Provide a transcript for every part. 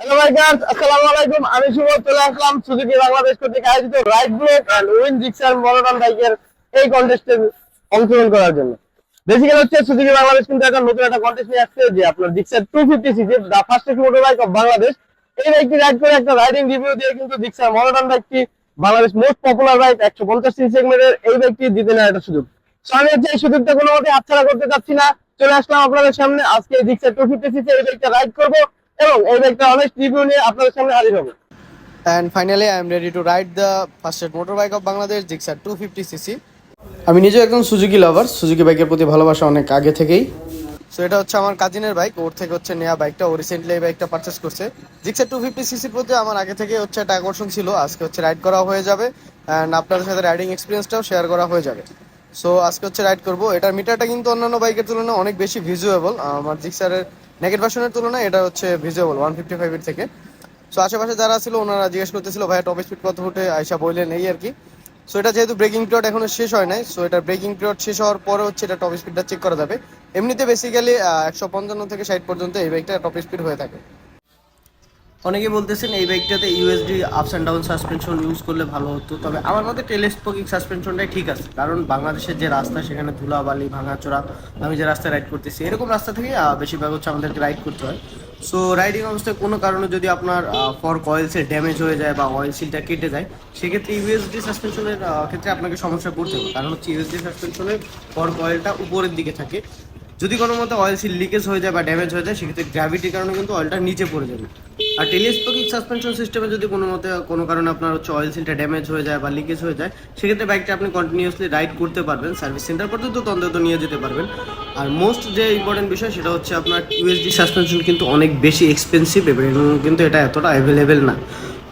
Hello ভাইগার্স, আসসালামু আলাইকুম। আমি শুভ চলে আসলাম সুজুকি বাংলাদেশ কর্তৃক আয়োজিত ride block and win Gixxer monotone বাইকের এই কন্টেস্টে অংশগ্রহণ করার জন্য। বেসিক্যালি হচ্ছে সুজুকি বাংলাদেশ কিন্তু একটা নতুন একটা কন্টেস্ট নিয়ে আসছে, যে আপনার Gixxer 250 cc the fastest motor bike of Bangladesh. এই বাইকটি রাইড করে একটা রাইডিং রিভিউ দিয়ে কিন্তু জিক্সার মনোটন বাইকটি Bangladesh most popular bike 150 CC সেগমেন্টের এই বাইকটি জিতে নেওয়ার একটা সুযোগ। তো আমি হচ্ছে এই সুযোগটা কোনো মতে হাতছাড়া করতে চাচ্ছি না। চলে আসলাম আপনাদের সামনে, আজকে জিক্সার 250 সিসি এই বাইকটা রাইড করবো এবং এই বাইকটা অনেক রিভিউ নিয়ে আপনাদের সামনে হাজির হবো। And finally, I am ready to ride the fastest motorbike of Bangladesh, Gixxer 250cc. আমি নিজেও একজন সুজুকি লাভার, সুজুকি বাইকের প্রতি ভালোবাসা অনেক আগে থেকেই। সো এটা হচ্ছে আমার কাজিনের বাইক, ওর থেকে হচ্ছে নেওয়া বাইকটা, ও রিসেন্টলি এই বাইকটা পারচেস করছে। জিক্সার 250cc প্রতি আমার আগে থেকে হচ্ছে একটা আকর্ষণ ছিল, আজকে হচ্ছে রাইড করা হয়ে যাবে অ্যান্ড আপনাদের সাথে রাইডিং এক্সপিরিয়েন্সটাও শেয়ার করা হয়ে যাবে। সো আজকে হচ্ছে রাইড করবো। এটার মিটারটা কিন্তু অন্যান্য বাইকের তুলনায় অনেক বেশি ভিজুয়েবল, আমার জিক্সারের নেগেট ভার্সনের তুলনায় এটা হচ্ছে ভিজুয়েবল 155 এর থেকে। সো আশেপাশে যারা ছিল ওনারা জিজ্ঞেস করতেছিল ভাইয়া টপ স্পিড কত ফুটে, আয়সা বললেন এই আর কি। সো এটা যেহেতু ব্রেকিং পিরিয়ড এখনো শেষ হয় নাই, সো এটা ব্রেকিং পিরিয়ড শেষ হওয়ার পরে হচ্ছে এটা টপ স্পিডটা চেক করা যাবে। এমনিতে বেসিক্যালি 155 থেকে 60 পর্যন্ত এই বাইকটা টপ স্পিড হয়ে থাকে। অনেকে বলতেছেন এই বাইকটাতে USD ups and down suspension use করলে ভালো হতো, তবে আমার মতে টেলিস্কোপিক সাসপেনশনটাই ঠিক আছে, কারণ বাংলাদেশের যে রাস্তা সেখানে ধুলাবালি ভাঙাচোরা, আমি যে রাস্তায় রাইড করতেছি এরকম রাস্তা থেকে বেশিরভাগ হচ্ছে আমাদেরকে রাইড করতে হয়। সো রাইডিং অবস্থায় কোনো কারণে যদি আপনার ফর্ক অয়েলসে ড্যামেজ হয়ে যায় বা অয়েল সিলটা কেটে যায়, সেক্ষেত্রে ইউএসডি সাসপেনশনের ক্ষেত্রে আপনাকে সমস্যা পড়তে হবে, কারণ হচ্ছে ইউএসডি সাসপেনশনের ফর্ক অয়েলটা উপরের দিকে থাকে। যদি কোনো মতো অয়েল সিল লিকেজ হয়ে যায় বা ড্যামেজ হয়ে যায়, সেক্ষেত্রে গ্র্যাভিটির কারণে কিন্তু অয়েলটা নিচে পড়ে যাবে। আর টেলিস্কোপিক সাসপেনশন সিস্টেমে যদি কোনো মতে কোনো কারণে আপনার হচ্ছে অয়েল সিলটা ড্যামেজ হয়ে যায় বা লিকেজ হয়ে যায়, সেক্ষেত্রে বাইকটা আপনি কন্টিনিউয়াসলি রাইড করতে পারবেন, সার্ভিস সেন্টার পর্যন্ত অন্তত নিয়ে যেতে পারবেন। আর মোস্ট যে ইম্পর্টেন্ট বিষয় সেটা হচ্ছে আপনার ইউএসডি সাসপেনশন কিন্তু অনেক বেশি এক্সপেন্সিভ এবং কিন্তু এটা এতটা অ্যাভেলেবেল না।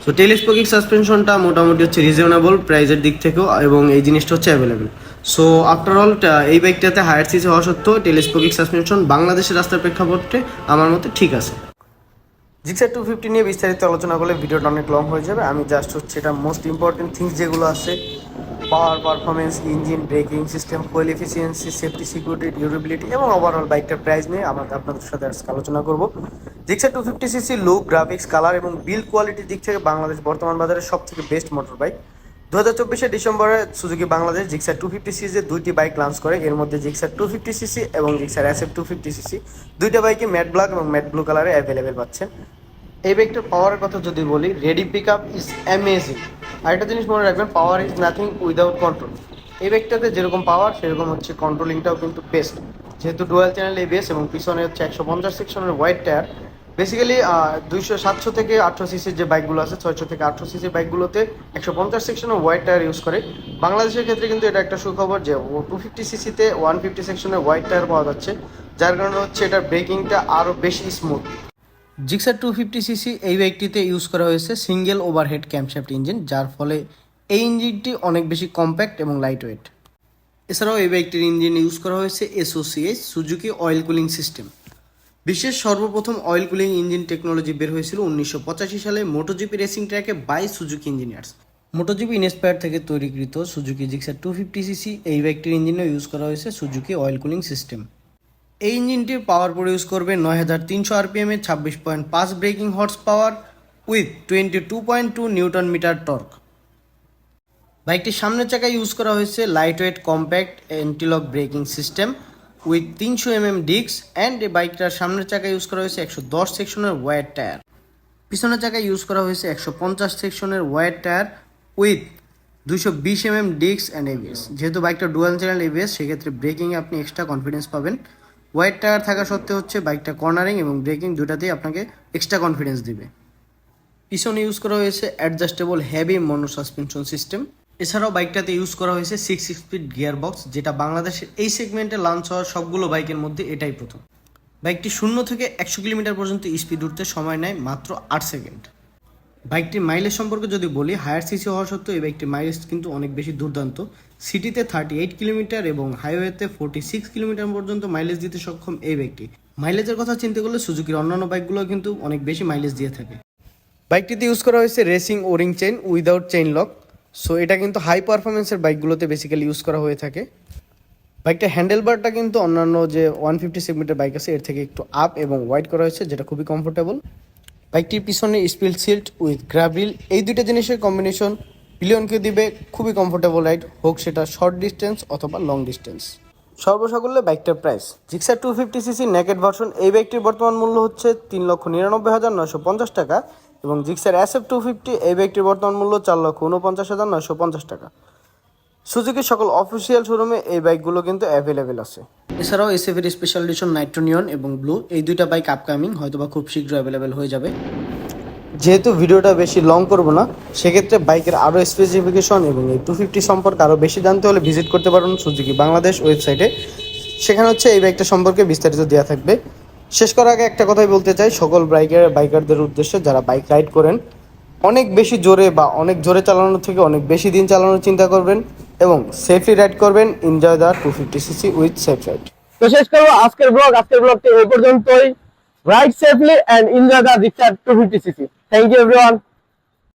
সো টেলিস্কোপিক সাসপেনশনটা মোটামুটি হচ্ছে রিজনেবল প্রাইসের দিক থেকেও, এবং এই জিনিসটা হচ্ছে অ্যাভেলেবেল। সো আফটার অল এই বাইকটাতে হায়ার সিসি হওয়া সত্ত্বেও টেলিস্কোপিক সাসপেনশন বাংলাদেশের রাস্তার প্রেক্ষাপটে আমার মতে ঠিক আছে। জিক্সার 250 নিয়ে বিস্তারিত আলোচনা করলে ভিডিওটা অনেক লং হয়ে যাবে। আমি জাস্ট হচ্ছে এটা মোস্ট ইম্পর্টেন্ট থিংস যেগুলো আছে, power, performance, engine, braking system, fuel efficiency, safety, security, durability এবং ওভারঅল বাইকটার প্রাইস নিয়ে আপনাদের সাথে আজকে আলোচনা করব। Gixxer 250cc look, graphics, colour এবং বিল্ড কোয়ালিটির দিক থেকে বাংলাদেশ বর্তমান বাজারে সব থেকে বেস্ট মোটর বাইক। 2024 ডিসেম্বরে সুজুকি বাংলাদেশ জিক্সার 250cc দুইটি বাইক লঞ্চ করে, এর মধ্যে জিক্সার 250cc এবং জিক্সার SF 250cc দুইটা বাইকই ম্যাট ব্ল্যাক এবং ম্যাট ব্লু কালারে অ্যাভেলেবেল পাচ্ছেন। এই বাইকটার পাওয়ারের কথা যদি বলি, ready pick up is amazing. আর একটা জিনিস মনে রাখবেন, power is nothing without control. এই বাইকটাতে যেরকম পাওয়ার সেরকম হচ্ছে কন্ট্রোলিংটাও কিন্তু বেস্ট, যেহেতু ডুয়াল চ্যানেল এবিএস এবং পিছনে হচ্ছে 150 সেকশনের হোয়াইট টায়ার। বেসিক্যালি 700 থেকে 800 সিসির যে বাইকগুলো আছে, 600 থেকে 800 সিসির বাইকগুলোতে 150 সেকশনের হোয়াইট টায়ার ইউজ করে। বাংলাদেশের ক্ষেত্রে কিন্তু এটা একটা সুখবর যে 250cc-তে 150 সেকশনের হোয়াইট টায়ার পাওয়া যাচ্ছে, যার কারণে হচ্ছে এটার ব্রেকিংটা আরও বেশি স্মুথ। জিক্সার 250cc এই বাইকটিতে ইউজ করা হয়েছে সিঙ্গেল ওভারহেড ক্যামশ্যাফট ইঞ্জিন, যার ফলে এই ইঞ্জিনটি অনেক বেশি কম্প্যাক্ট এবং লাইট ওয়েট। এছাড়াও এই বাইকটির ইঞ্জিন ইউজ করা হয়েছে SOCH Suzuki oil cooling system. বিশ্বের সর্বপ্রথম অয়েল কুলিং ইঞ্জিন টেকনোলজি বের হয়েছিল 1985 সালে মোটোজিপি রেসিং ট্র্যাকে by Suzuki engineers. MotoGP inspire থেকে তৈরিকৃত সুজুকি জিক্সার 250cc এই বাইকটির ইঞ্জিনেও ইউজ করা হয়েছে সুজুকি অয়েল কুলিং সিস্টেম। এই ইঞ্জিনটির পাওয়ার প্রডিউস করবে 9300 RPM এ 26.5 braking horse power with 22.2 newton metre torque. বাইকটির সামনের চাকায় ইউজ করা হয়েছে light weight compact antilock braking system with 300 disc and এই বাইকটার সামনের চাকায় ইউজ করা হয়েছে 110 সেকশনের ওয়াইড টায়ার। পিছনের চাকায় ইউজ করা হয়েছে 150 সেকশনের wide tyre with 220 disc and ABS। যেহেতু বাইকটা ডুয়াল চ্যানেল ABS, সেক্ষেত্রে ব্রেকিংয়ে আপনি এক্সট্রা কনফিডেন্স পাবেন। ওয়াইড টায়ার থাকা সত্ত্বেও হচ্ছে বাইকটা কর্নারিং এবং ব্রেকিং দুটাতেই আপনাকে এক্সট্রা কনফিডেন্স দিবে। পিছনে ইউজ করা হয়েছে অ্যাডজাস্টেবল হেভি মনো সাসপেনশন সিস্টেম। এছাড়াও বাইকটাতে ইউজ করা হয়েছে 6 স্পিড গিয়ার বক্স, যেটা বাংলাদেশের এই সেগমেন্টে লঞ্চ হওয়ার সবগুলো বাইকের মধ্যে এটাই প্রথম। বাইকটি 0 থেকে 100 কিলোমিটার পর্যন্ত স্পিড উঠতে সময় নেয় মাত্র 8 সেকেন্ড। বাইকটির মাইলেজ সম্পর্কে যদি বলি, হায়ার সিসি হওয়া সত্ত্বেও এই বাইকটির মাইলেজ কিন্তু অনেক বেশি দুর্দান্ত। সিটিতে 38 কিলোমিটার এবং হাইওয়েতে 46 কিলোমিটার পর্যন্ত মাইলেজ দিতে সক্ষম এই বাইকটি। মাইলেজের কথা চিন্তা করলে সুজুকির অন্যান্য বাইকগুলো কিন্তু অনেক বেশি মাইলেজ দিয়ে থাকে। বাইকটিতে ইউজ করা হয়েছে racing worrying chain without chain lock. So এটা কিন্তু হাই পারফরমেন্সের বাইকগুলোতে বেসিক্যালি ইউজ করা হয়ে থাকে। বাইকটা হ্যান্ডেলবারটা কিন্তু অন্যান্য যে 150 সেগমেন্টের বাইক আছে এর থেকে একটু আপ এবং ওয়াইড করা হয়েছে, যেটা খুবই কমফোর্টেবল। বাইকটির পিছনে স্পিল সিল্ট উইথ গ্রাভিল, এই দুইটা জিনিসের কম্বিনেশন পিলিয়নকে দিবে খুবই কমফোর্টেবল রাইড, হোক সেটা শর্ট ডিস্টেন্স অথবা লং ডিস্টেন্স। সর্বসাকুল্যে বাইকটার price, Gixxer 250cc naked version এই বাইকটির বর্তমান মূল্য হচ্ছে 3,99,950 টাকা এবং জিক্সার SF 250 এই বাইকটির বর্তমান মূল্য 4,49,950 টাকা। সুজুকির সকল অফিসিয়াল শোরুমে এই বাইকগুলো কিন্তু অ্যাভেলেবেল আছে। এছাড়াও এসএফের স্পেশাল এডিশন নাইট্রোনিয়ন এবং ব্লু, এই দুইটা বাইক আপকামিং, হয়তোবা খুব শীঘ্র অ্যাভেলেবেল হয়ে যাবে। যেহেতু ভিডিওটা বেশি লং করব না, সেক্ষেত্রে বাইকের আরও স্পেসিফিকেশন এবং এই 250 সম্পর্কে আরও বেশি জানতে হলে ভিজিট করতে পারেন সুজুকি বাংলাদেশ ওয়েবসাইটে। সেখানে হচ্ছে এই বাইকটা সম্পর্কে বিস্তারিত দেওয়া থাকবে। শেষ করার আগে একটা কথাই বলতে চাই সকল বাইকারদের উদ্দেশ্যে, যারা বাইক রাইড করেন অনেক বেশি জোরে বা অনেক জোরে চালানোর থেকে অনেক বেশি দিন চালানোর চিন্তা করবেন এবং সেফলি রাইড করবেন। Enjoy the 250cc with safe ride. তো শেষ করবো আজকের ব্লগটি এই পর্যন্তই। Ride safely and enjoy the Gixxer 250cc। Thank you everyone.